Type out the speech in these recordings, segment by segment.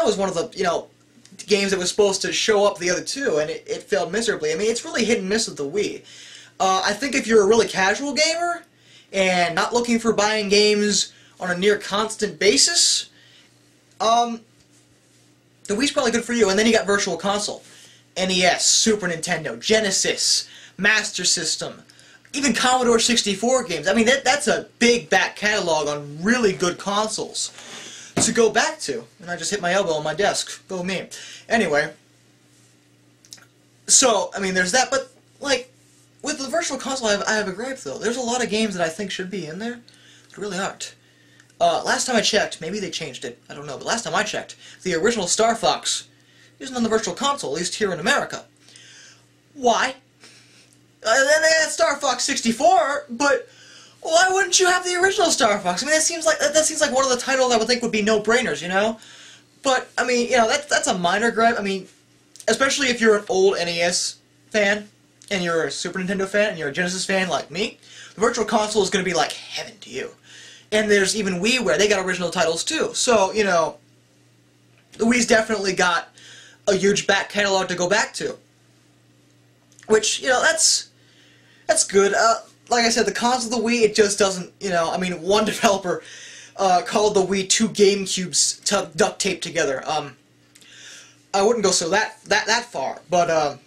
was one of the, games that was supposed to show up the other two, and it failed miserably. I mean, it's really hit and miss with the Wii. I think if you're a really casual gamer, and not looking for buying games on a near constant basis, the Wii's probably good for you. And then you got Virtual Console. NES, Super Nintendo, Genesis, Master System, even Commodore 64 games. I mean, that's a big back catalog on really good consoles to go back to. And I just hit my elbow on my desk. Go me. Anyway, so, I mean, there's that, but, like, with the Virtual Console, I have a gripe, though. There's a lot of games that I think should be in there that really aren't. Last time I checked, maybe they changed it, I don't know, but last time I checked, the original Star Fox isn't on the Virtual Console, at least here in America. Why? Then they had Star Fox 64, but why wouldn't you have the original Star Fox? I mean, that seems like one of the titles I would think would be no-brainers, you know? But I mean, that's a minor gripe. I mean, especially if you're an old NES fan and you're a Super Nintendo fan and you're a Genesis fan like me, the Virtual Console is going to be like heaven to you. And there's even WiiWare, they got original titles too. So, the Wii's definitely got a huge back catalog to go back to. Which, that's good. Like I said, the cons of the Wii, it just doesn't, I mean, one developer called the Wii two GameCubes duct taped together. I wouldn't go so that far, but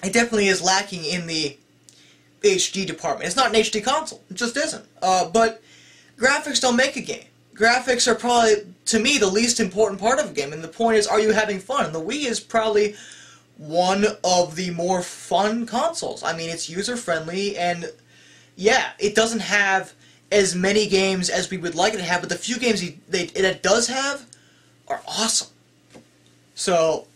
it definitely is lacking in the HD department. It's not an HD console. It just isn't. But graphics don't make a game. Graphics are probably, to me, the least important part of a game, and the point is, are you having fun? And the Wii is probably one of the more fun consoles. I mean, it's user-friendly, and yeah, it doesn't have as many games as we would like it to have, but the few games it does have are awesome. So,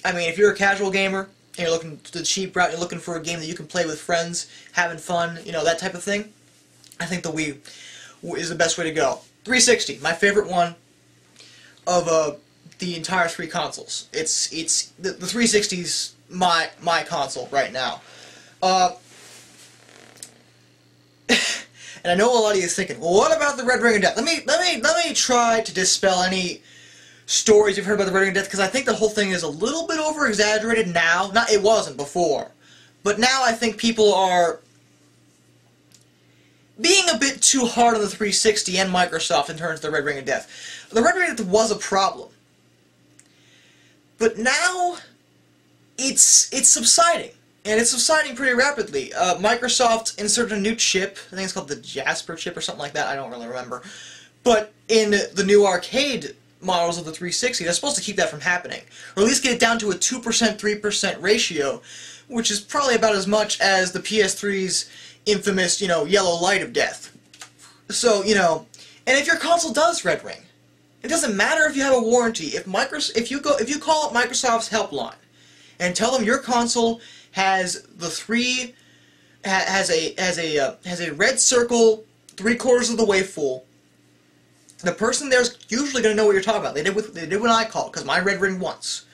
I mean, if you're a casual gamer, and you're looking to the cheap route, you're looking for a game that you can play with friends, having fun, that type of thing, I think the Wii is the best way to go. 360, my favorite one of the entire three consoles. It's the 360's my console right now. And I know a lot of you are thinking, well, what about the Red Ring of Death? Let me try to dispel any stories you've heard about the Red Ring of Death, because I think the whole thing is a little bit over-exaggerated now. It wasn't before. But now I think people are being a bit too hard on the 360 and Microsoft in terms of the Red Ring of Death. The Red Ring of Death was a problem. But now, it's subsiding. And it's subsiding pretty rapidly. Microsoft inserted a new chip. I think it's called the Jasper chip or something like that. I don't really remember. But in the new arcade models of the 360, they're supposed to keep that from happening. Or at least get it down to a 2%, 3% ratio, which is probably about as much as the PS3's infamous, yellow light of death. So, and if your console does Red Ring, it doesn't matter if you have a warranty. If you call up Microsoft's helpline and tell them your console has has a red circle 3/4 of the way full, the person there's usually going to know what you're talking about. They did when I called, because mine Red Ring once.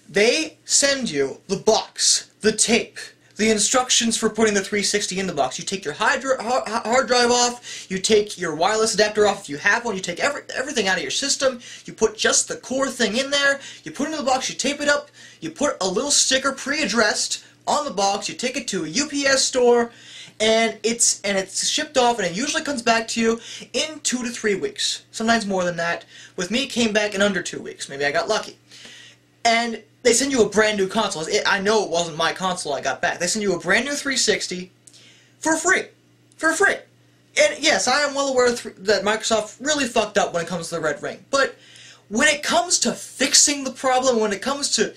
They send you the box, the tape, the instructions for putting the 360 in the box. You take your hard drive off, you take your wireless adapter off if you have one, you take everything out of your system, you put just the core thing in there, you put it in the box, you tape it up, you put a little sticker pre-addressed on the box, you take it to a UPS store, and it's shipped off, and it usually comes back to you in 2 to 3 weeks. Sometimes more than that. With me, it came back in under 2 weeks. Maybe I got lucky. And they send you a brand new console. I know it wasn't my console I got back. They send you a brand new 360 for free. For free. And yes, I am well aware that Microsoft really fucked up when it comes to the Red Ring. But when it comes to fixing the problem, when it comes to,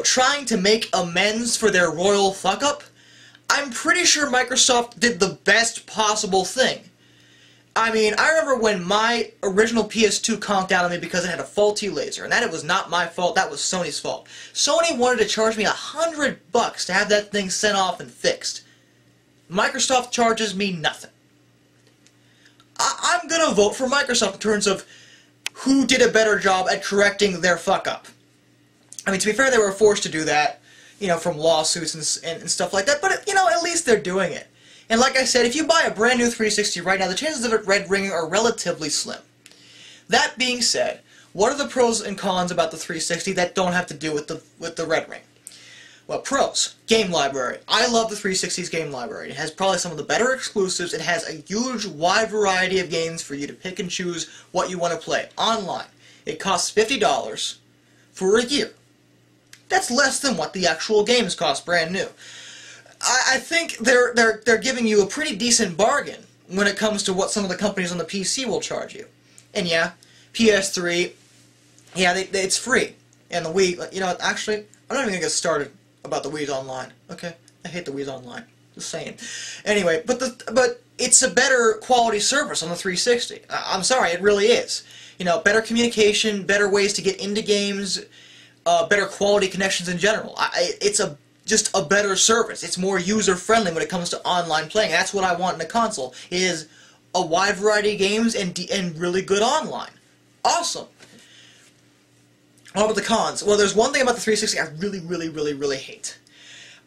trying to make amends for their royal fuck-up, I'm pretty sure Microsoft did the best possible thing. I mean, I remember when my original PS2 conked out on me because it had a faulty laser, and it was not my fault, that was Sony's fault. Sony wanted to charge me $100 to have that thing sent off and fixed. Microsoft charges me nothing. I'm gonna vote for Microsoft in terms of who did a better job at correcting their fuck-up. I mean, to be fair, they were forced to do that, from lawsuits and stuff like that, but, at least they're doing it. And like I said, if you buy a brand new 360 right now, the chances of it red ringing are relatively slim. That being said, What are the pros and cons about the 360 that don't have to do with the Red Ring? Well, pros. Game library. I love the 360's game library. It has probably some of the better exclusives. It has a huge, wide variety of games for you to pick and choose what you want to play online. It costs $50 for a year. That's less than what the actual games cost brand new. I think they're giving you a pretty decent bargain when it comes to what some of the companies on the PC will charge you. And yeah, PS3, yeah, it's free. And the Wii, you know, actually, I'm not even going to get started about the Wii's Online. Okay, I hate the Wii's Online. Just saying. Anyway, but it's a better quality service on the 360. I'm sorry, it really is. You know, better communication, better ways to get into games, better quality connections in general. It's just a better service. It's more user-friendly when it comes to online playing. That's what I want in a console, is a wide variety of games and really good online. Awesome. What about the cons? Well, there's one thing about the 360 I really hate.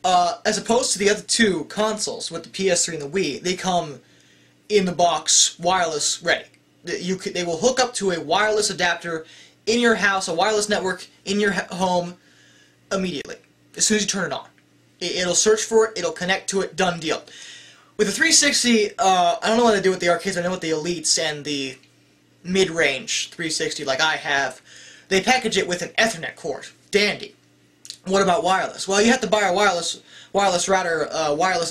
As opposed to the other two consoles with the PS3 and the Wii, they come in the box wireless ready. They will hook up to a wireless adapter in your house, a wireless network in your home immediately, as soon as you turn it on. It'll search for it, it'll connect to it, done deal. With the 360, I don't know what they do with the arcades, I know with the Elites and the mid-range 360 like I have, they package it with an Ethernet cord. Dandy. What about wireless? Well, you have to buy a wireless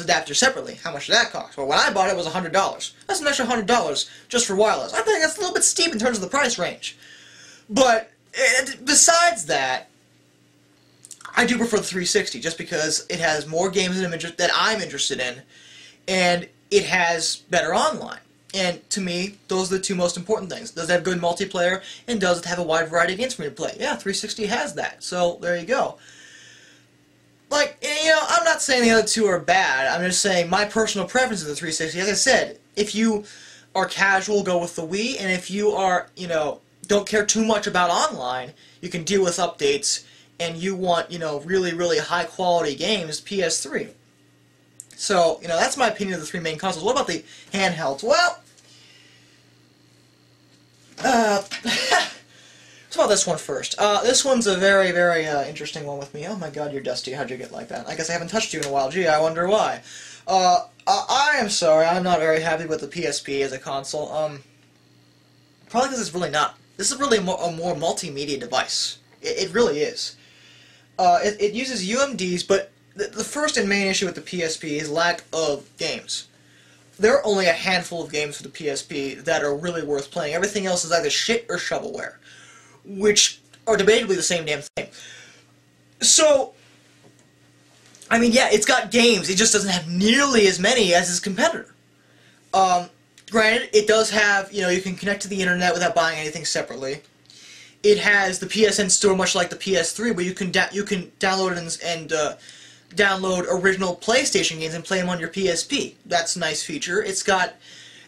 adapter separately. How much did that cost? Well, when I bought it, it was $100. That's an extra $100 just for wireless. I think that's a little bit steep in terms of the price range. But besides that, I do prefer the 360 just because it has more games that I'm interested in, and it has better online. And to me, those are the two most important things. Does it have good multiplayer, and does it have a wide variety of games for me to play? Yeah, 360 has that, so there you go. Like, you know, I'm not saying the other two are bad, I'm just saying my personal preference is the 360. As I said, if you are casual, go with the Wii, and if you are, you know, don't care too much about online, you can deal with updates, and you want, you know, really high quality games, PS3. So, you know, that's my opinion of the three main consoles. What about the handhelds? Well, let's about this one first. This one's a very interesting one with me. Oh my god, you're dusty. How'd you get like that? I guess I haven't touched you in a while. Gee, I wonder why. I am sorry, I'm not very happy with the PSP as a console. Probably because it's really not. This is really a more multimedia device. It really is. It uses UMDs, but the first and main issue with the PSP is lack of games. There are only a handful of games for the PSP that are really worth playing. Everything else is either shit or shovelware, which are debatably the same damn thing. So, I mean, yeah, it's got games. It just doesn't have nearly as many as its competitor. Granted, it does have, you know, you can connect to the internet without buying anything separately. It has the PSN store, much like the PS3, where you can download and download original PlayStation games and play them on your PSP. That's a nice feature. It's got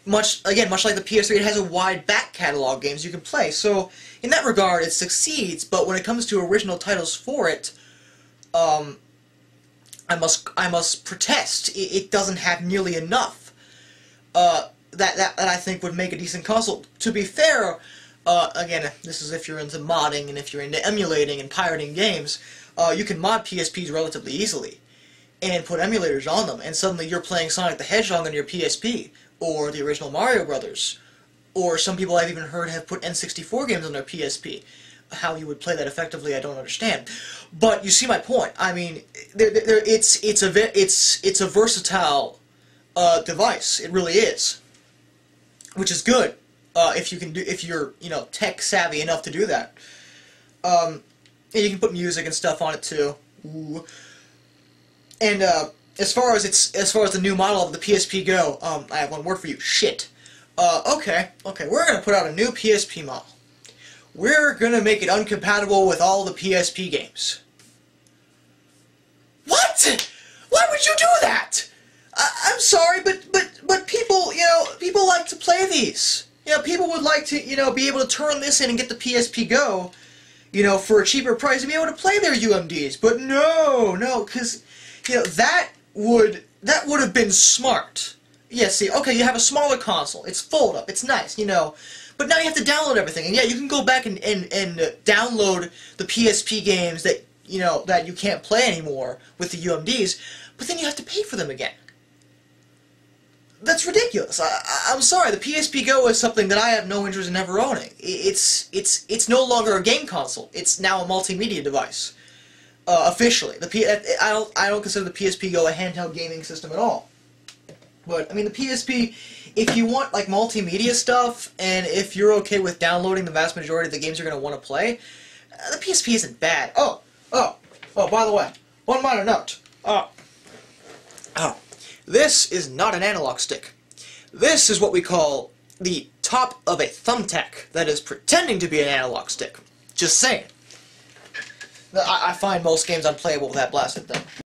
much like the PS3, it has a wide back catalog of games you can play. So in that regard, it succeeds. But when it comes to original titles for it, I must protest. It doesn't have nearly enough that I think would make a decent console. To be fair. Again, this is if you're into modding and if you're into emulating and pirating games, you can mod PSPs relatively easily and put emulators on them, and suddenly you're playing Sonic the Hedgehog on your PSP, or the original Mario Brothers, or some people I've even heard have put N64 games on their PSP. How you would play that effectively, I don't understand. But you see my point. I mean, it's a versatile device. It really is, which is good. If you're, you know, tech savvy enough to do that. And you can put music and stuff on it too. Ooh. And as far as the new model of the PSP go, I have one word for you: shit. Okay, we're gonna put out a new PSP model. We're gonna make it uncompatible with all the PSP games. What? Why would you do that? I'm sorry, but people, you know, people like to play these. You know, people would like to, you know, be able to turn this in and get the PSP Go, you know, for a cheaper price and be able to play their UMDs. But no, because, you know, that would have been smart. Yeah, see, okay, you have a smaller console. It's fold up. It's nice, you know. But now you have to download everything, and yeah, you can go back and download the PSP games that that you can't play anymore with the UMDs, but then you have to pay for them again. That's ridiculous. I'm sorry. The PSP Go is something that I have no interest in ever owning. It's no longer a game console. It's now a multimedia device. Officially, I don't consider the PSP Go a handheld gaming system at all. But I mean, the PSP, if you want like multimedia stuff, and if you're okay with downloading the vast majority of the games you're going to want to play, the PSP isn't bad. Oh, by the way, one minor note. This is not an analog stick. This is what we call the top of a thumbtack that is pretending to be an analog stick. Just saying. I find most games unplayable with that blasted thing.